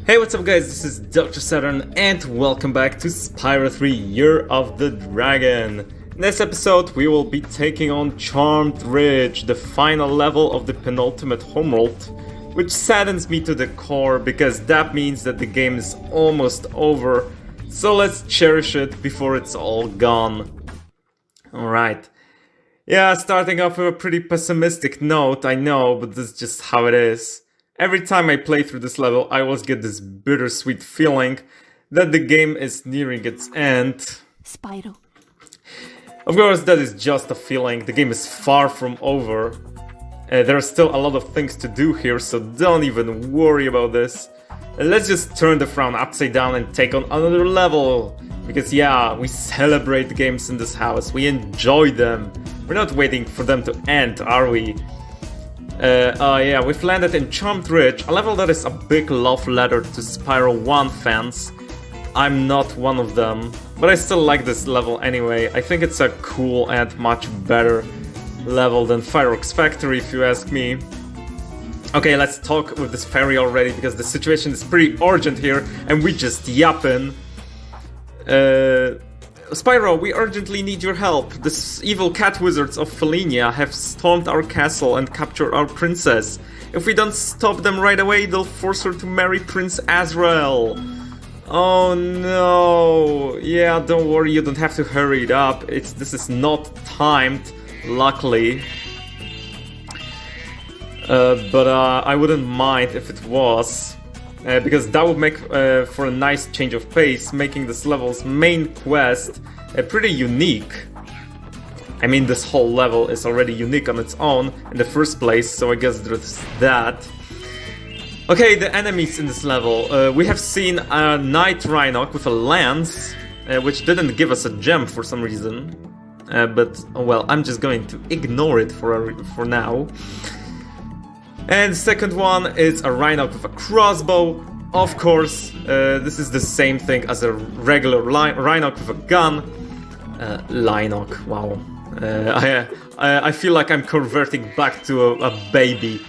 Hey, what's up guys, this is Dr. Saturn and welcome back to Spyro 3 Year of the Dragon. In this episode we will be taking on Charmed Ridge, the final level of the penultimate homeworld, which saddens me to the core because that means that the game is almost over, so let's cherish it before it's all gone. Alright. Yeah, starting off with a pretty pessimistic note, I know, but this is just how it is. Every time I play through this level, I always get this bittersweet feeling that the game is nearing its end. Spyro. Of course, that is just a feeling. The game is far from over. There are still a lot of things to do here, so don't even worry about this. Let's just turn the frown upside down and take on another level. Because yeah, we celebrate games in this house. We enjoy them. We're not waiting for them to end, are we? Yeah, we've landed in Charmed Ridge, a level that is a big love letter to Spyro 1 fans. I'm not one of them, but I still like this level anyway. I think it's a cool and much better level than Fireworks Factory, if you ask me. Okay, let's talk with this fairy already, because the situation is pretty urgent here, and we just yapping. Spyro, we urgently need your help. The evil cat wizards of Felinia have stormed our castle and captured our princess. If we don't stop them right away, they'll force her to marry Prince Azrael. Oh no. Yeah, don't worry, you don't have to hurry it up. This is not timed, luckily. But I wouldn't mind if it was. Because that would make for a nice change of pace, making this level's main quest pretty unique. I mean, this whole level is already unique on its own in the first place, so I guess there's that. Okay, the enemies in this level. We have seen a Knight Rhinoc with a lance, which didn't give us a gem for some reason. But, well, I'm just going to ignore it for now. And the second one is a Rhinoc with a crossbow. Of course, this is the same thing as a regular Rhinoc with a gun. Linoc, wow. I feel like I'm converting back to a baby.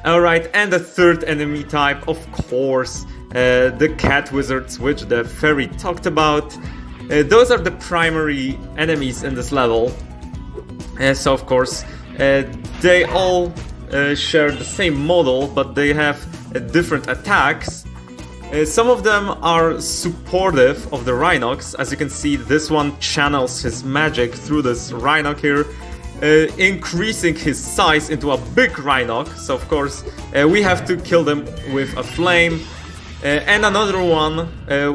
Alright, and the third enemy type, of course, the cat wizards, which the fairy talked about. Those are the primary enemies in this level. So, of course, they all share the same model, but they have different attacks. Some of them are supportive of the Rhinocs. As you can see, this one channels his magic through this Rhinoc here, increasing his size into a big Rhinoc. So of course, we have to kill them with a flame. And another one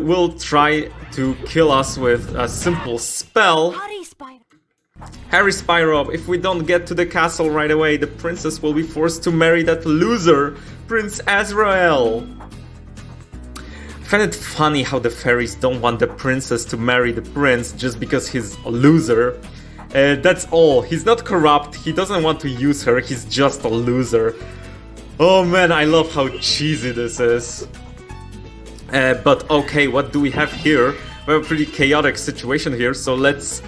will try to kill us with a simple spell. Hurry, Spyro, if we don't get to the castle right away, the princess will be forced to marry that loser, Prince Azrael. I find it funny how the fairies don't want the princess to marry the prince just because he's a loser. That's all. He's not corrupt, he doesn't want to use her, he's just a loser. Oh man, I love how cheesy this is. But okay, what do we have here? We have a pretty chaotic situation here, so let's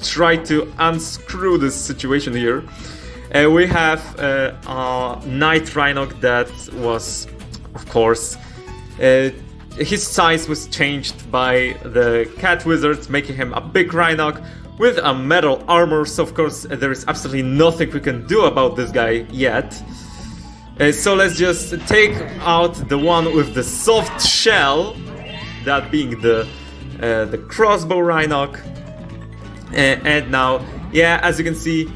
try to unscrew this situation here. We have a Knight Rhinoc that was, of course, his size was changed by the cat wizards, making him a big Rhinoc with a metal armor, so of course there is absolutely nothing we can do about this guy yet. So let's just take out the one with the soft shell, that being the crossbow Rhinoc. And now, yeah, as you can see,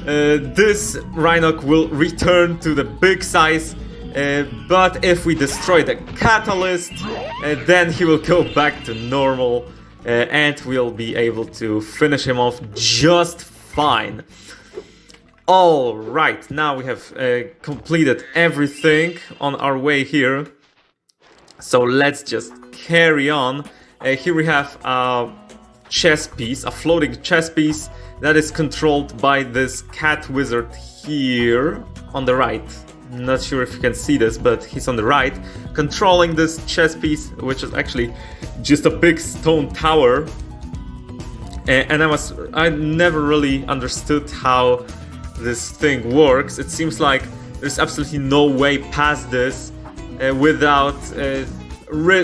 this Rhinoc will return to the big size, but if we destroy the catalyst, then he will go back to normal, and we'll be able to finish him off just fine. Alright, now we have completed everything on our way here, so let's just carry on. Here we have chess piece, a floating chess piece that is controlled by this cat wizard here on the right. Not sure if you can see this, but he's on the right, controlling this chess piece, which is actually just a big stone tower. And I never really understood how this thing works. It seems like there's absolutely no way past this without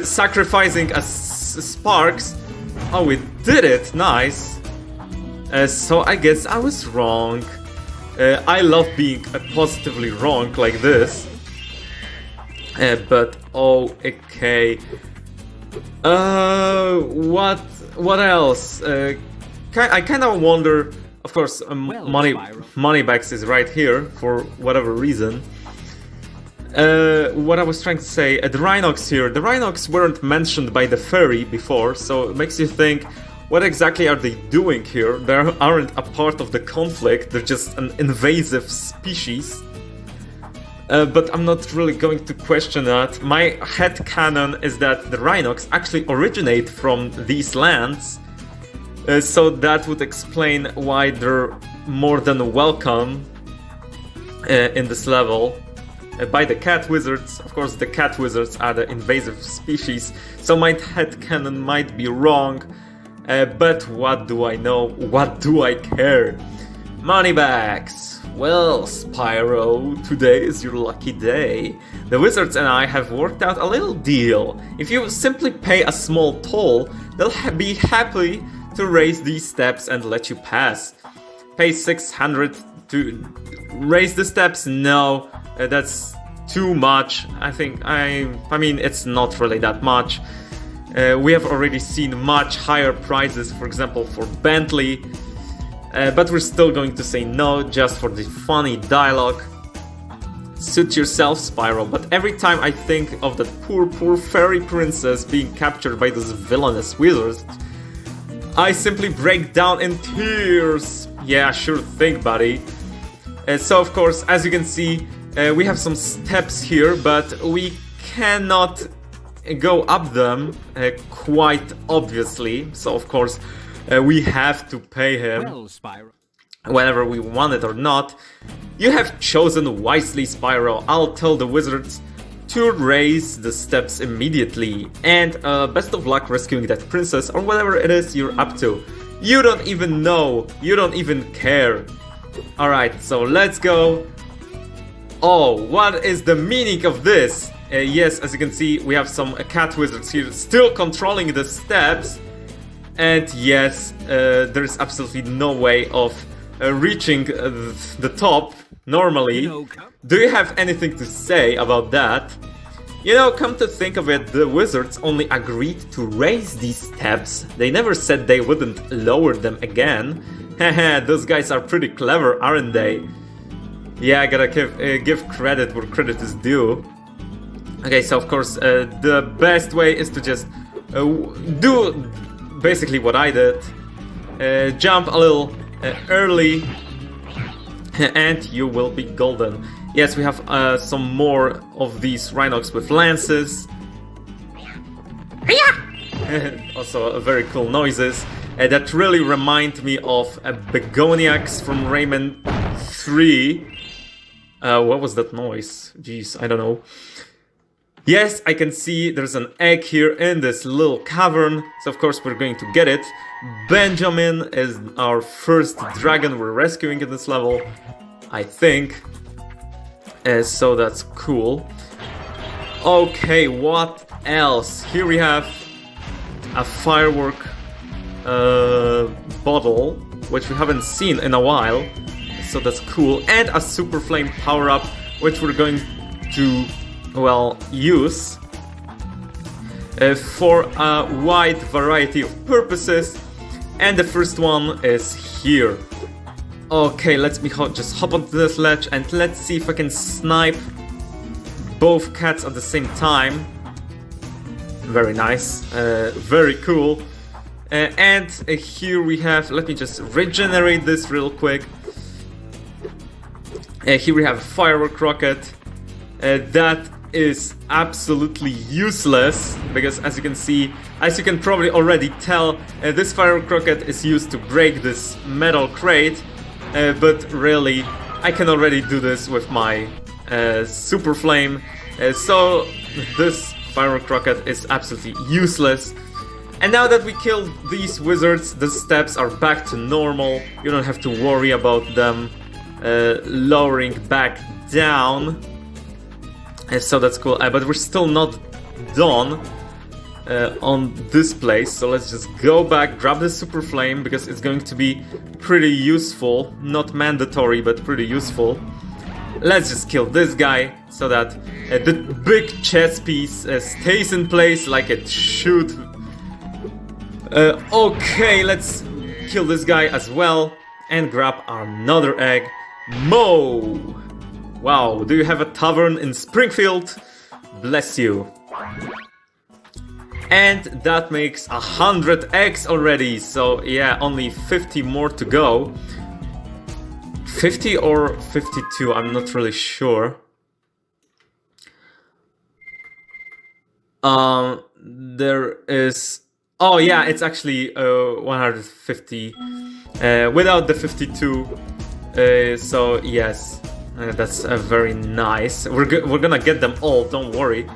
sacrificing sparks. Oh, we did it! Nice. So I guess I was wrong. I love being positively wrong like this. But okay. What else? I kind of wonder. Of course, Moneybags is right here for whatever reason. What I was trying to say, the Rhinox here. The Rhinox weren't mentioned by the fairy before, so it makes you think, what exactly are they doing here? They aren't a part of the conflict, they're just an invasive species. But I'm not really going to question that. My headcanon is that the Rhinox actually originate from these lands, so that would explain why they're more than welcome in this level. By the cat wizards. Of course, the cat wizards are the invasive species, so my headcanon might be wrong, but what do I know? What do I care? Moneybags! Well, Spyro, today is your lucky day. The wizards and I have worked out a little deal. If you simply pay a small toll, they'll be happy to raise these steps and let you pass. Pay 600 to raise the steps? No. That's too much. I mean, it's not really that much. We have already seen much higher prices, for example, for Bentley. But we're still going to say no, just for the funny dialogue. Suit yourself, Spyro, but every time I think of that poor fairy princess being captured by those villainous wizards, I simply break down in tears. Yeah, sure thing, buddy. So, of course, as you can see, we have some steps here, but we cannot go up them quite obviously. So, of course, we have to pay him, well, Spyro, whether we want it or not. You have chosen wisely, Spyro. I'll tell the wizards to raise the steps immediately. And best of luck rescuing that princess or whatever it is you're up to. You don't even know. You don't even care. Alright, so let's go. Oh, what is the meaning of this? Yes, as you can see, we have some cat wizards here still controlling the steps. And yes, there's absolutely no way of reaching the top normally. Do you have anything to say about that? You know, come to think of it, the wizards only agreed to raise these steps. They never said they wouldn't lower them again. Haha, those guys are pretty clever, aren't they? Yeah, I gotta give credit where credit is due. Okay, so of course, the best way is to just do basically what I did. Jump a little early, and you will be golden. Yes, we have some more of these Rhinox with lances. Also, very cool noises that really remind me of Begoniacs from Rayman 3. What was that noise? Jeez, I don't know. Yes, I can see there's an egg here in this little cavern, so of course we're going to get it. Benjamin is our first dragon we're rescuing in this level, I think. So that's cool. Okay, what else? Here we have a firework bottle, which we haven't seen in a while. So that's cool. And a super flame power-up, which we're going to, well, use for a wide variety of purposes. And the first one is here. Okay, let me just hop onto this ledge and let's see if I can snipe both cats at the same time. Very nice, very cool. And here we have, let me just regenerate this real quick. Here we have a firework rocket. That is absolutely useless, because as you can see, as you can probably already tell, this firework rocket is used to break this metal crate. But really, I can already do this with my super flame. So this firework rocket is absolutely useless. And now that we killed these wizards, the steps are back to normal. You don't have to worry about them lowering back down. So that's cool, but we're still not done on this place, so let's just go back, grab the super flame, because it's going to be pretty useful, not mandatory, but pretty useful. Let's just kill this guy, so that the big chess piece stays in place like it should. Okay, let's kill this guy as well, and grab another egg. Mo! Wow, do you have a tavern in Springfield? Bless you. And that makes 100 eggs already, so yeah, only 50 more to go. 50 or 52, I'm not really sure. There is... Oh yeah, it's actually 150 without the 52. So yes, that's very nice. We're gonna get them all, don't worry.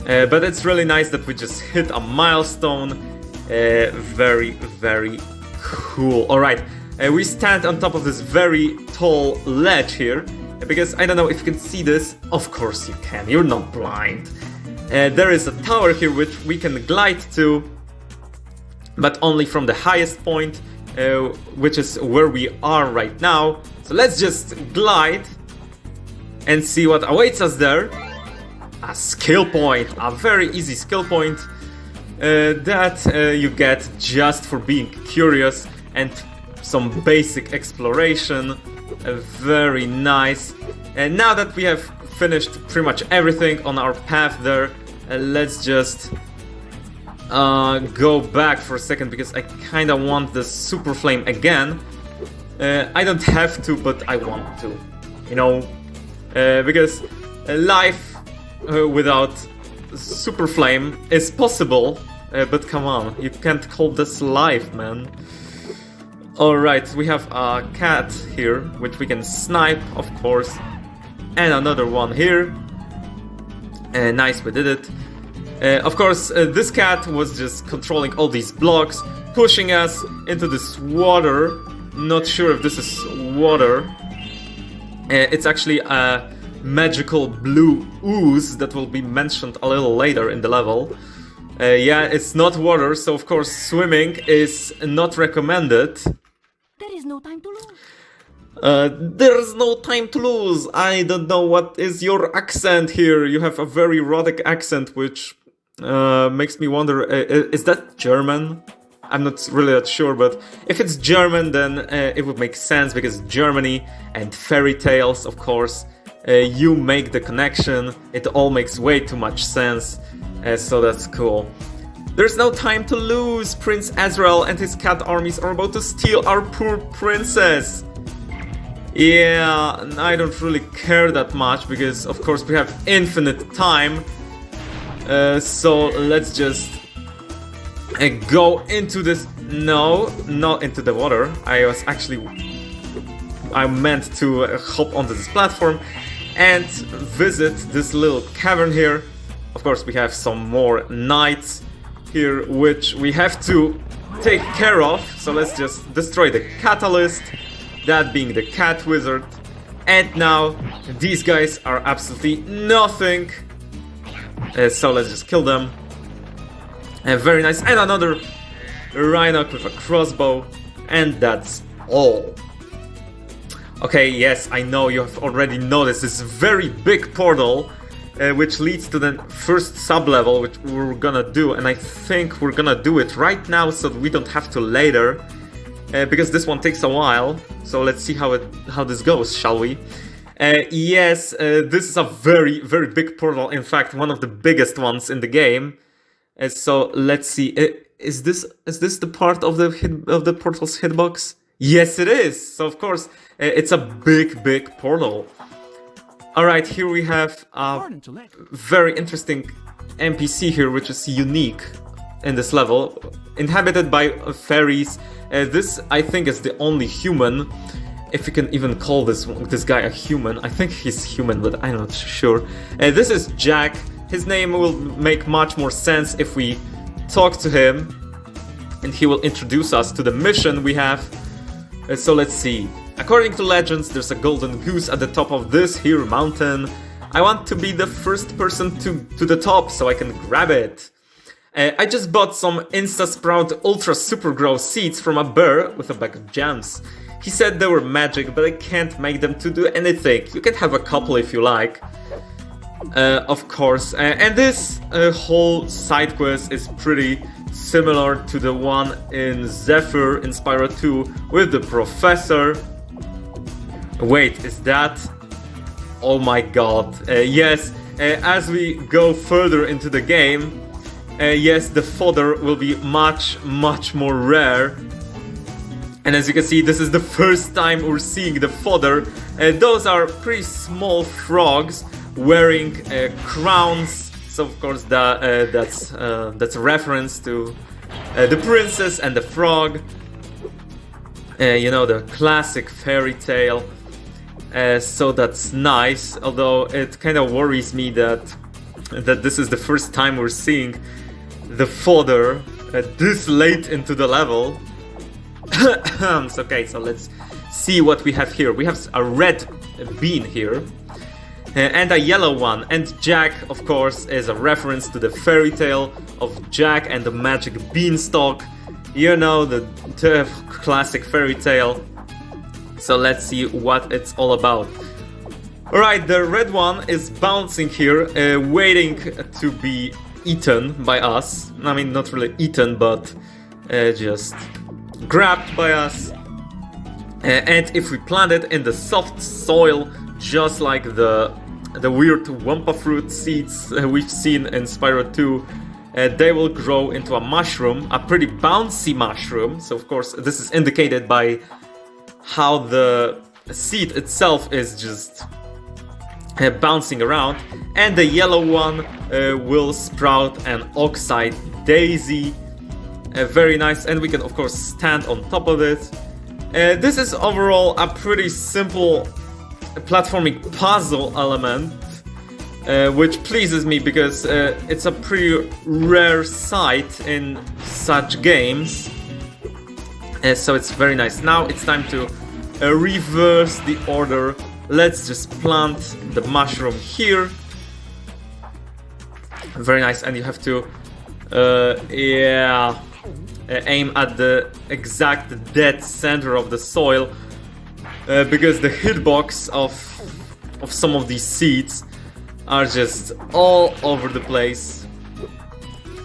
But it's really nice that we just hit a milestone. Very, very cool. Alright, we stand on top of this very tall ledge here. Because I don't know if you can see this. Of course you can, you're not blind. There is a tower here which we can glide to, but only from the highest point, which is where we are right now. So let's just glide and see what awaits us there. A skill point, a very easy skill point that you get just for being curious, and some basic exploration. Very nice. And now that we have finished pretty much everything on our path there, let's just go back for a second, because I kinda want the super flame again. I don't have to, but I want to, you know, because life without super flame is possible, but come on, you can't call this life, man. Alright, we have a cat here, which we can snipe, of course, and another one here. Nice, we did it. Of course, this cat was just controlling all these blocks, pushing us into this water. Not sure if this is water. It's actually a magical blue ooze that will be mentioned a little later in the level. Yeah, it's not water, so of course swimming is not recommended. There is no time to lose. There's no time to lose. I don't know what is your accent here. You have a very erotic accent, which makes me wonder, is that German? I'm not really that sure, but if it's German, then it would make sense, because Germany and fairy tales, of course, you make the connection. It all makes way too much sense, so that's cool. There's no time to lose. Prince Azrael and his cat armies are about to steal our poor princess. Yeah, I don't really care that much, because of course we have infinite time. So let's just go into this. No, not into the water. I meant to hop onto this platform and visit this little cavern here. Of course, we have some more knights here, which we have to take care of. So let's just destroy the catalyst, that being the cat wizard. And now these guys are absolutely nothing. So let's just kill them. Very nice. And another Rhinoc with a crossbow. And that's all. Okay, yes, I know you have already noticed this very big portal, which leads to the first sub-level, which we're gonna do. And I think we're gonna do it right now, so we don't have to later. Because this one takes a while. So let's see how this goes, shall we? Yes, this is a very, very big portal. In fact, one of the biggest ones in the game. So let's see. Is this the part of the portal's hitbox? Yes, it is. So of course, it's a big, big portal. All right, here we have a very interesting NPC here, which is unique in this level, inhabited by fairies. This, I think, is the only human. If you can even call this guy a human. I think he's human, but I'm not sure. This is Jack. His name will make much more sense if we talk to him, and he will introduce us to the mission we have. So let's see. According to legends, there's a golden goose at the top of this here mountain. I want to be the first person to the top so I can grab it. I just bought some Insta Sprout Ultra Super Grow seeds from a Byrd with a bag of gems. He said they were magic, but I can't make them to do anything. You can have a couple if you like. Of course. And this whole side quest is pretty similar to the one in Zephyr in Spyro 2 with the professor. Wait, is that... Oh my god. Yes, as we go further into the game, yes, the fodder will be much more rare. And as you can see, this is the first time we're seeing the fodder. Those are pretty small frogs wearing crowns. So of course that's a reference to the princess and the frog. You know, the classic fairy tale. So that's nice, although it kind of worries me that this is the first time we're seeing the fodder this late into the level. Okay, so let's see what we have here. We have a red bean here and a yellow one, and Jack, of course, is a reference to the fairy tale of Jack and the magic beanstalk. You know, the classic fairy tale. So let's see what it's all about. Alright, the red one is bouncing here, waiting to be eaten by us. I mean, not really eaten, but just grabbed by us. And if we plant it in the soft soil, just like the weird Wampa fruit seeds we've seen in Spyro 2, they will grow into a mushroom, a pretty bouncy mushroom. So of course this is indicated by how the seed itself is just bouncing around. And the yellow one will sprout an oxide daisy. Very nice, and we can of course stand on top of it. This is overall a pretty simple platforming puzzle element, which pleases me because it's a pretty rare sight in such games. So it's very nice. Now it's time to reverse the order. Let's just plant the mushroom here. Very nice, and you have to aim at the exact dead center of the soil, because the hitbox of some of these seeds are just all over the place.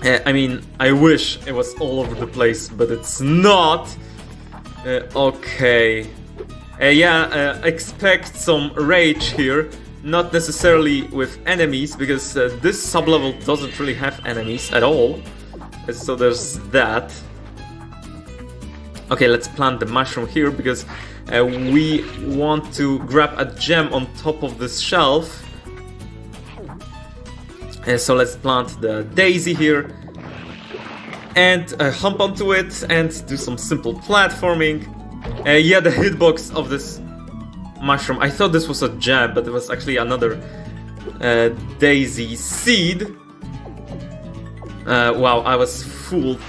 I mean, I wish it was all over the place, but it's not. Okay. Expect some rage here. Not necessarily with enemies, because this sub-level doesn't really have enemies at all. So there's that. Okay, let's plant the mushroom here, because we want to grab a gem on top of this shelf. So let's plant the daisy here. And hump onto it and do some simple platforming. The hitbox of this mushroom, I thought this was a gem, but it was actually another daisy seed. Wow, I was fooled.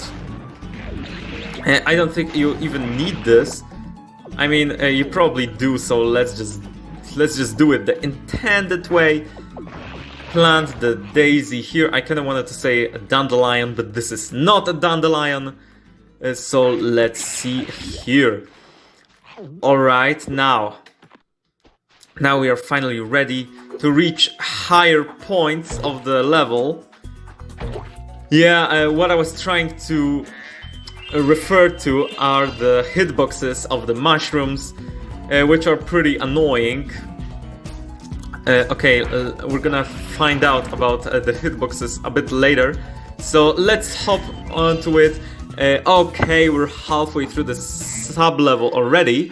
I don't think you even need this. I mean, you probably do, so let's just do it the intended way. Plant the daisy here. I kind of wanted to say a dandelion, but this is not a dandelion. So let's see here. Alright, now we are finally ready to reach higher points of the level. What I was trying to refer to are the hitboxes of the mushrooms, which are pretty annoying. We're gonna find out about the hitboxes a bit later. So let's hop onto it. Okay, we're halfway through the sub-level already.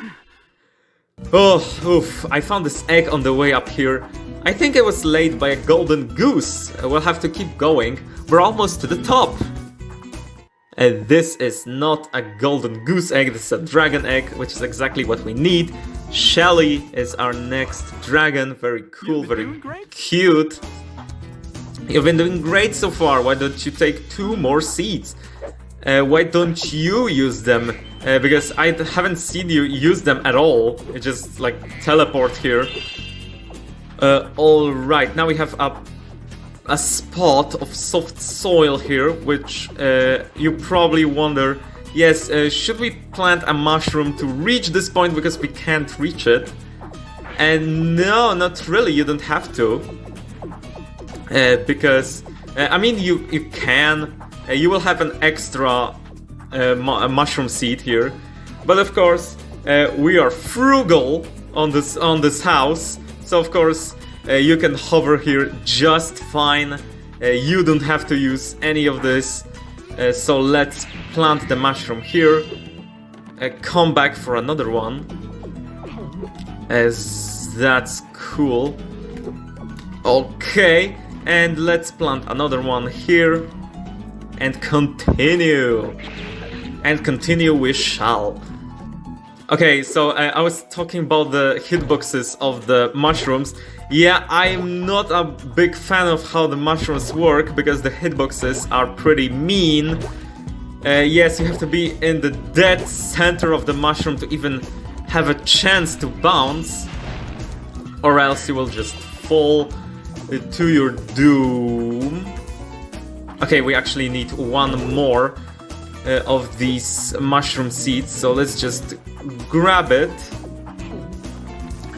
Oh, oof, I found this egg on the way up here. I think it was laid by a golden goose. We'll have to keep going. We're almost to the top. This is not a golden goose egg, this is a dragon egg, which is exactly what we need. Shelly is our next dragon. Very cool, very cute. You've been doing great so far. Why don't you take 2 more seeds? Why don't you use them? Because I haven't seen you use them at all. You just like teleport here. Alright, now we have a spot of soft soil here, which you probably wonder, yes, should we plant a mushroom to reach this point because we can't reach it? And no, not really, you don't have to. Because, I mean, you can, you will have an extra mushroom seed here. But of course, we are frugal on this house, so of course you can hover here just fine. You don't have to use any of this. So let's plant the mushroom here. Come back for another one. As that's cool. Okay, and let's plant another one here. And continue. And continue we shall. Okay, so I was talking about the hitboxes of the mushrooms. Yeah, I'm not a big fan of how the mushrooms work because the hitboxes are pretty mean. Yes, you have to be in the dead center of the mushroom to even have a chance to bounce, or else you will just fall to your doom. Okay, we actually need one more of these mushroom seeds, so let's just grab it.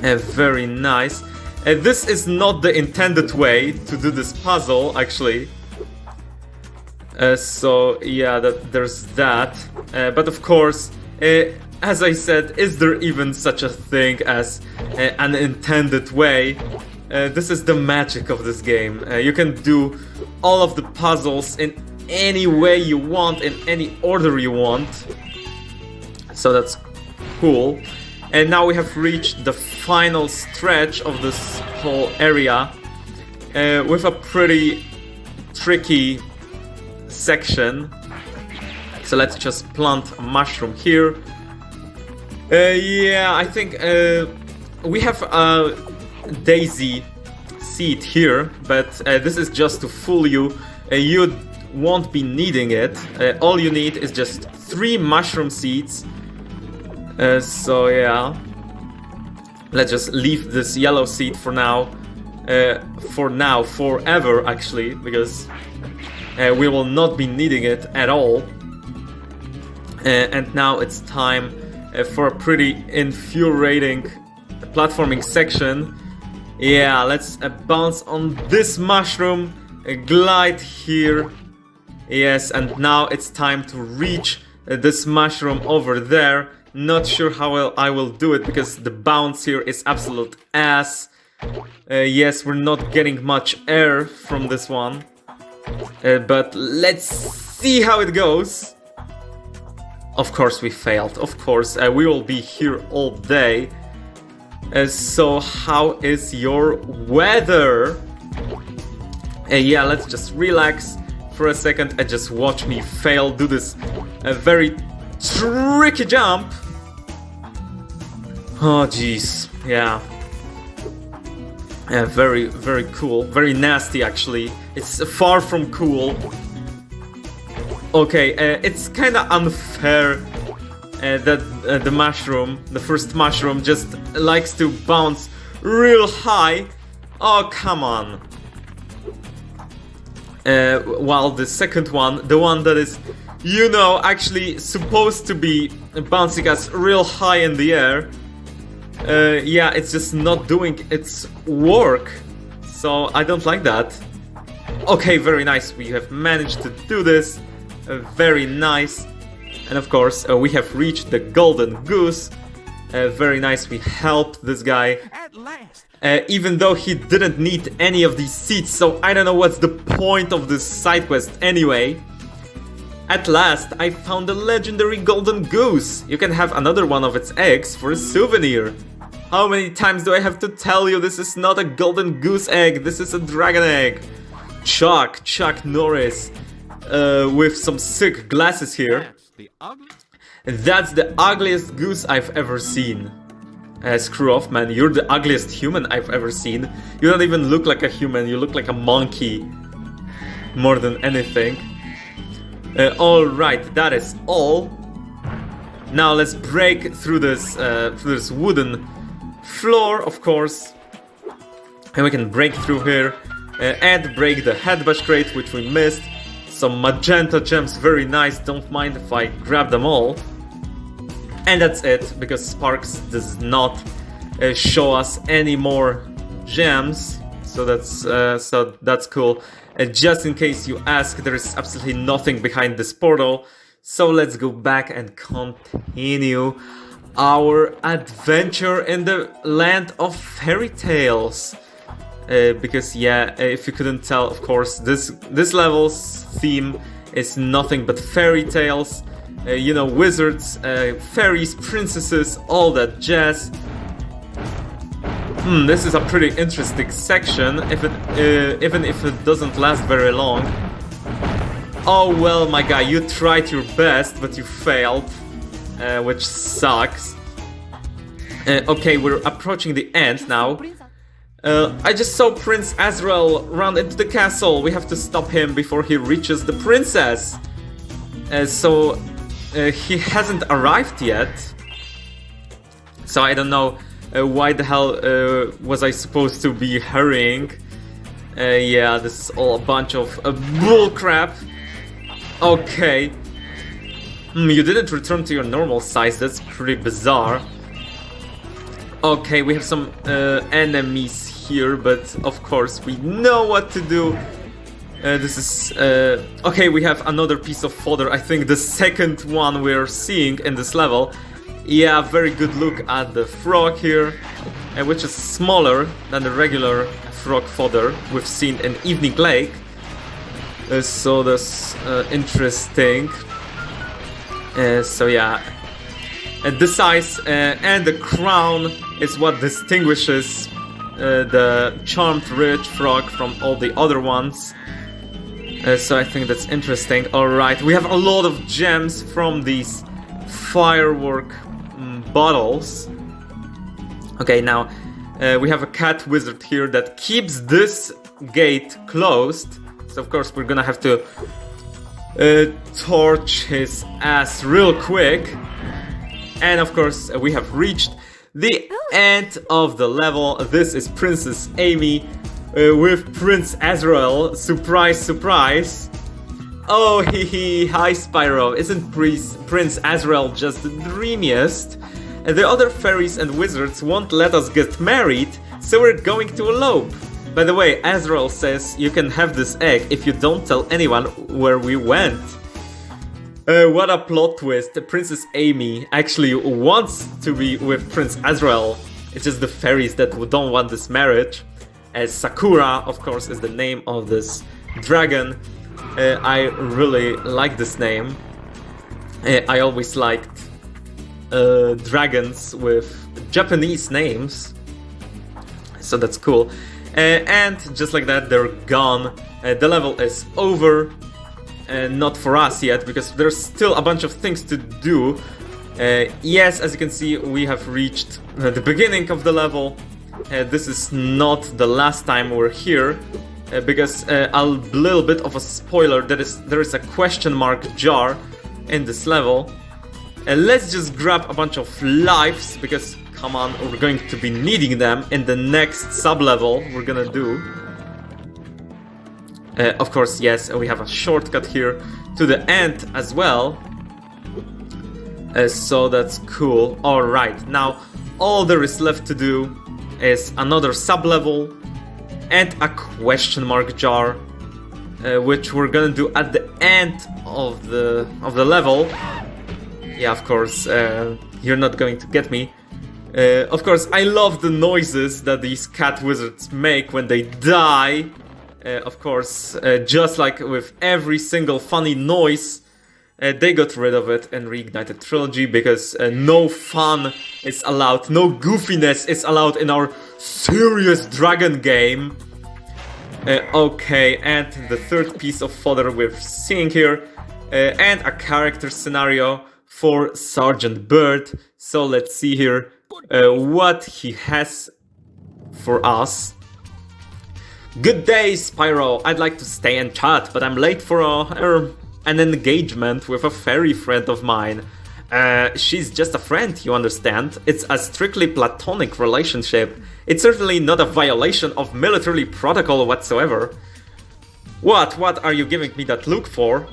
Very nice. This is not the intended way to do this puzzle, actually. So yeah, there's that. But of course, as I said, is there even such a thing as an intended way? This is the magic of this game. You can do all of the puzzles in any way you want, in any order you want. So that's cool. And now we have reached the final stretch of this whole area with a pretty tricky section. So let's just plant a mushroom here. Yeah, I think we have a daisy seed here, but this is just to fool you. You won't be needing it. All you need is just 3 mushroom seeds. So yeah, let's just leave this yellow seed for now. Forever actually, because we will not be needing it at all. And now it's time for a pretty infuriating platforming section. Yeah, let's bounce on this mushroom, glide here. Yes, and now it's time to reach this mushroom over there. Not sure how I will do it because the bounce here is absolute ass. Yes, we're not getting much air from this one. But let's see how it goes. Of course we failed. Of course, we will be here all day. So how is your weather? Yeah, let's just relax for a second and just watch me fail, do this very tricky jump. Oh jeez, yeah. Very, very cool, very nasty actually. It's far from cool. Okay, it's kinda unfair that the mushroom, the first mushroom, just likes to bounce real high. Oh, come on. While the second one, the one that is, you know, actually supposed to be bouncing us real high in the air, yeah, it's just not doing its work. So I don't like that. Okay, very nice. We have managed to do this. Very nice. And of course, we have reached the golden goose. Very nice. We helped this guy. At last. Even though he didn't need any of these seeds, so I don't know what's the point of this side quest anyway. At last, I found a legendary golden goose. You can have another one of its eggs for a souvenir. How many times do I have to tell you this is not a golden goose egg, this is a dragon egg? Chuck Norris, with some sick glasses here. That's the ugliest goose I've ever seen. Screw off, man, you're the ugliest human I've ever seen. You don't even look like a human, you look like a monkey. More than anything. Alright, that is all. Now let's break through this wooden floor, of course. And we can break through here and break the head bash crate, which we missed. Some magenta gems, very nice, don't mind if I grab them all. And that's it, because Sparks does not show us any more gems. So that's cool. Just in case you ask, there is absolutely nothing behind this portal. So let's go back and continue our adventure in the land of fairy tales. Because yeah, if you couldn't tell, of course, this level's theme is nothing but fairy tales. You know, wizards, fairies, princesses, all that jazz. This is a pretty interesting section, even if it doesn't last very long. Oh well, my guy, you tried your best, but you failed, which sucks. Okay, we're approaching the end now. I just saw Prince Azrael run into the castle. We have to stop him before he reaches the princess. He hasn't arrived yet. So I don't know why the hell was I supposed to be hurrying. Yeah, this is all a bunch of bullcrap. Okay. You didn't return to your normal size. That's pretty bizarre. Okay, we have some enemies here, but of course we know what to do. This is... okay, we have another piece of fodder. I think the second one we're seeing in this level. Yeah, very good look at the frog here, which is smaller than the regular frog fodder we've seen in Evening Lake. So that's interesting. So yeah, the size and the crown is what distinguishes the Charmed Ridge frog from all the other ones. So I think that's interesting. Alright, we have a lot of gems from these firework bottles. Okay, now we have a cat wizard here that keeps this gate closed. So of course we're gonna have to torch his ass real quick. And of course we have reached the end of the level. This is Princess Amy with Prince Azrael. Surprise, surprise. Oh, hee. Hi, Spyro. Isn't Prince Azrael just the dreamiest? The other fairies and wizards won't let us get married, so we're going to elope. By the way, Azrael says you can have this egg if you don't tell anyone where we went. What a plot twist. Princess Amy actually wants to be with Prince Azrael. It's just the fairies that don't want this marriage. Sakura, of course, is the name of this dragon. I really like this name. I always liked dragons with Japanese names. So that's cool. And just like that, they're gone. The level is over. Not for us yet, because there's still a bunch of things to do. Yes, as you can see, we have reached the beginning of the level. This is not the last time we're here, because a little bit of a spoiler, there is a question mark jar in this level. Let's just grab a bunch of lives, because, come on, we're going to be needing them in the next sub-level we're gonna do. Of course, yes, we have a shortcut here to the end as well. So that's cool. Alright, now all there is left to do is another sub-level and a question mark jar, which we're gonna do at the end of the level. Yeah, of course, you're not going to get me. Of course, I love the noises that these cat wizards make when they die. Of course, just like with every single funny noise, they got rid of it in Reignited Trilogy, because no fun is allowed, no goofiness is allowed in our serious dragon game. Okay, and the third piece of fodder we're seeing here, and a character scenario for Sergeant Byrd. So let's see here what he has for us. Good day, Spyro. I'd like to stay and chat, but I'm late for an engagement with a fairy friend of mine. She's just a friend, you understand? It's a strictly platonic relationship. It's certainly not a violation of military protocol whatsoever. What are you giving me that look for?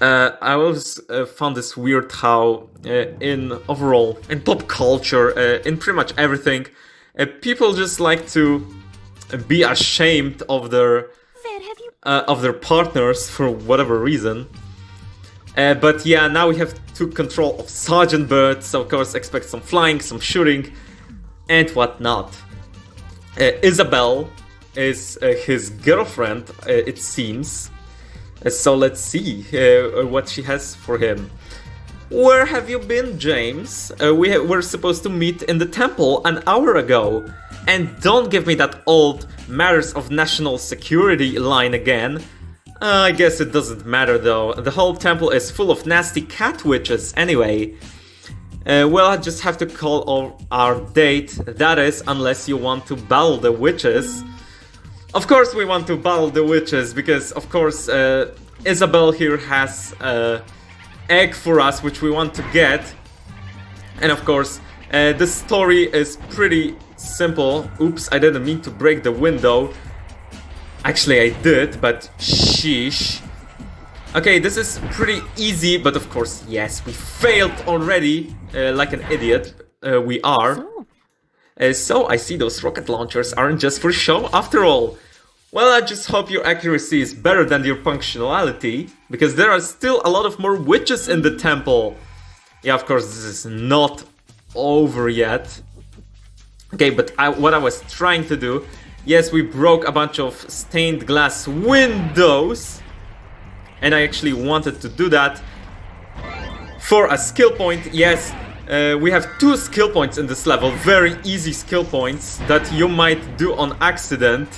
I always found this weird how in overall, in pop culture, in pretty much everything, people just like to be ashamed of their partners for whatever reason. But yeah, now we have took control of Sergeant Byrd, so of course expect some flying, some shooting, and whatnot. Isabel is his girlfriend, it seems. So let's see what she has for him. Where have you been, James? We were supposed to meet in the temple an hour ago. And don't give me that old matters of national security line again. I guess it doesn't matter though. The whole temple is full of nasty cat witches anyway. Well, I just have to call our date. That is, unless you want to battle the witches. Of course we want to battle the witches, because of course Isabel here has an egg for us which we want to get. And of course the story is pretty simple. Oops, I didn't mean to break the window. Actually I did, but sheesh. Okay, this is pretty easy, but of course, yes, we failed already, like an idiot. We are. So I see those rocket launchers aren't just for show after all. Well, I just hope your accuracy is better than your punctuality, because there are still a lot of more witches in the temple. Yeah, of course, this is not over yet. Okay, but what I was trying to do, yes, we broke a bunch of stained glass windows, and I actually wanted to do that for a skill point. Yes, we have 2 skill points in this level, very easy skill points that you might do on accident.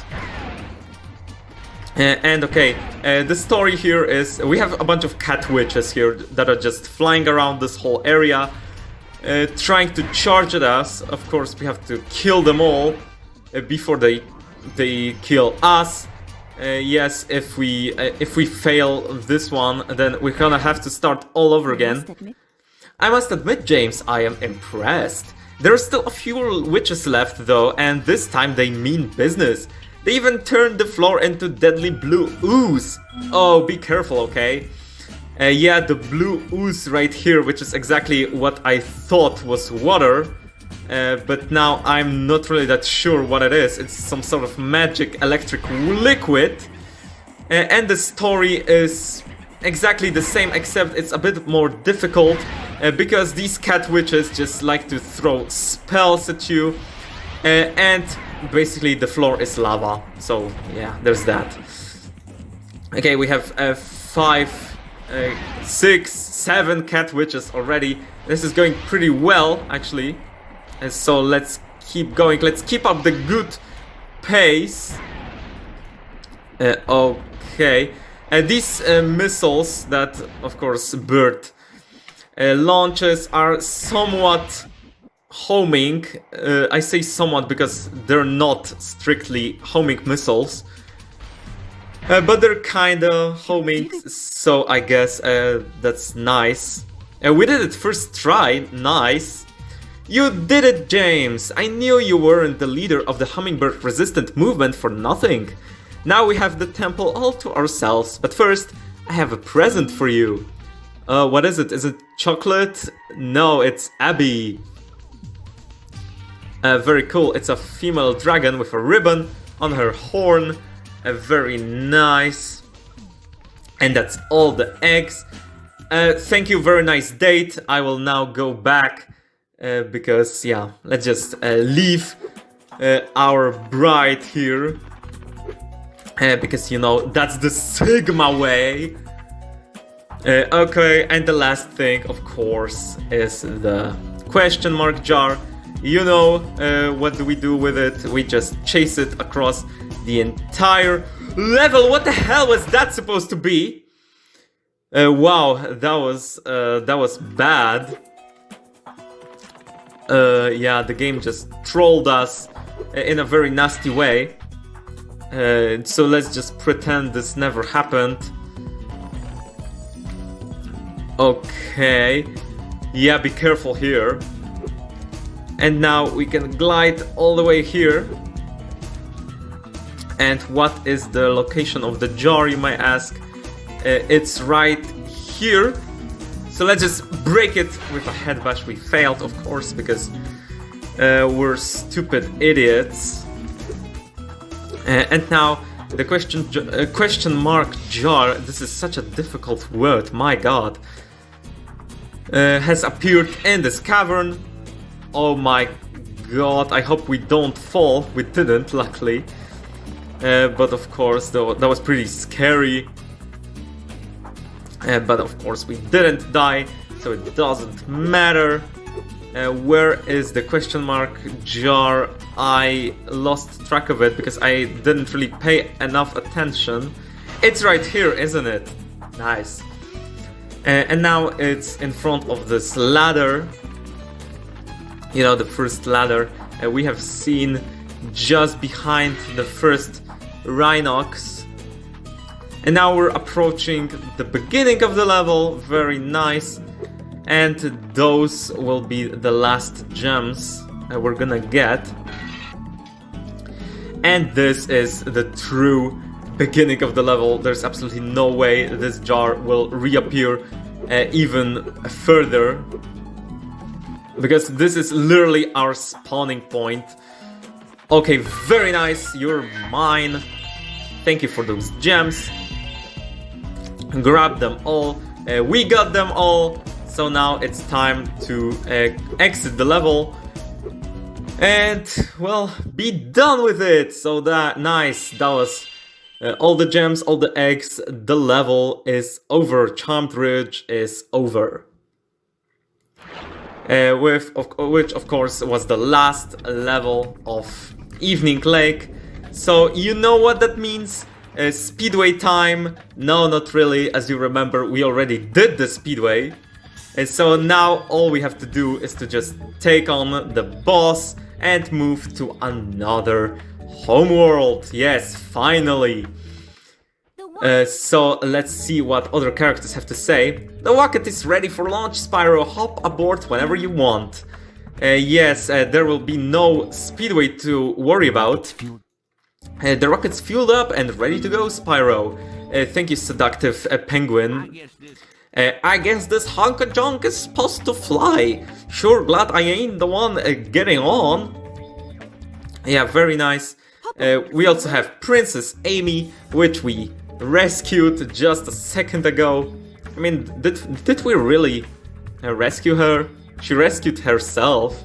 And okay, the story here is we have a bunch of cat witches here that are just flying around this whole area, trying to charge at us. Of course, we have to kill them all before they kill us. Yes, if we fail this one, then we're gonna have to start all over again. I must admit, James, I am impressed. There are still a few witches left though, and this time they mean business. They even turned the floor into deadly blue ooze. Oh, be careful, okay? Yeah, the blue ooze right here, which is exactly what I thought was water. But now I'm not really that sure what it is. It's some sort of magic electric liquid. And the story is exactly the same, except it's a bit more difficult. Because these cat witches just like to throw spells at you. And basically the floor is lava. So yeah, there's that. Okay, we have 5, 6, 7 cat witches already. This is going pretty well, actually. And so let's keep going. Let's keep up the good pace. Okay. These missiles that, of course, Byrd launches are somewhat homing. I say somewhat because they're not strictly homing missiles. But they're kinda homing, so I guess that's nice. We did it first try, nice. You did it, James! I knew you weren't the leader of the hummingbird resistant movement for nothing. Now we have the temple all to ourselves, but first, I have a present for you. What is it? Is it chocolate? No, it's Abby. Very cool, it's a female dragon with a ribbon on her horn. Very nice. And that's all the eggs. Thank you, very nice date. I will now go back. Because, yeah, let's just leave our bride here. Because, you know, that's the Sigma way. Okay, and the last thing, of course, is the question mark jar. You know, what do we do with it? We just chase it across the entire level. What the hell was that supposed to be? Wow, that was bad. Yeah, the game just trolled us in a very nasty way. So let's just pretend this never happened. Okay. Yeah, be careful here. And now we can glide all the way here. And what is the location of the jar, you might ask? It's right here. So let's just break it with a head bash. We failed, of course, because we're stupid idiots. And now the question mark jar, this is such a difficult word, my god, has appeared in this cavern. Oh my god, I hope we don't fall. We didn't, luckily. But of course, that was pretty scary. But of course, we didn't die, so it doesn't matter. Where is the question mark jar? I lost track of it because I didn't really pay enough attention. It's right here, isn't it? Nice. And now it's in front of this ladder. You know, the first ladder we have seen just behind the first Rhinox. And now we're approaching the beginning of the level. Very nice. And those will be the last gems we're gonna get. And this is the true beginning of the level. There's absolutely no way this jar will reappear even further. Because this is literally our spawning point. Okay, very nice. You're mine. Thank you for those gems. Grab them all. We got them all. So now it's time to exit the level and, well, be done with it. So that, nice, that was all the gems, all the eggs. The level is over. Charmed Ridge is over. Which of course was the last level of Evening Lake. So you know what that means. Speedway time. No, not really. As you remember, we already did the speedway. And so now all we have to do is to just take on the boss and move to another homeworld. Yes, finally. So let's see what other characters have to say. The rocket is ready for launch, Spyro. Hop aboard whenever you want. Yes, there will be no speedway to worry about. The rocket's fueled up and ready to go, Spyro. Thank you, seductive penguin. I guess this honka-jonk is supposed to fly. Sure glad I ain't the one getting on. Yeah, very nice. We also have Princess Amy, which we rescued just a second ago. I mean, did we really rescue her? She rescued herself.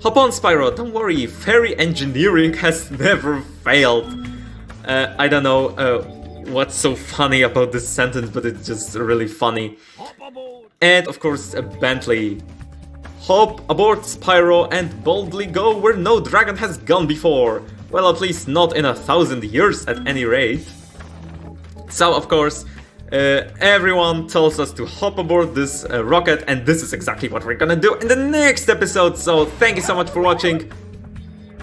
Hop on, Spyro, don't worry, fairy engineering has never failed. I don't know what's so funny about this sentence, but it's just really funny. And of course, Bentley. Hop aboard, Spyro, and boldly go where no dragon has gone before. Well, at least not in 1,000 years at any rate. So, of course, everyone tells us to hop aboard this rocket, and this is exactly what we're gonna do in the next episode. So, thank you so much for watching.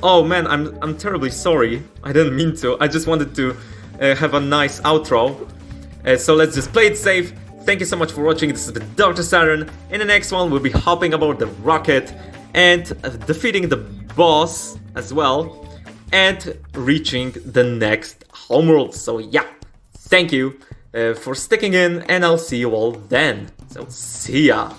Oh man, I'm terribly sorry. I didn't mean to. I just wanted to have a nice outro. So let's just play it safe. Thank you so much for watching. This has been Dr. Saturn. In the next one, we'll be hopping aboard the rocket and defeating the boss as well, and reaching the next homeworld. So yeah, thank you for sticking in, and I'll see you all then. So see ya.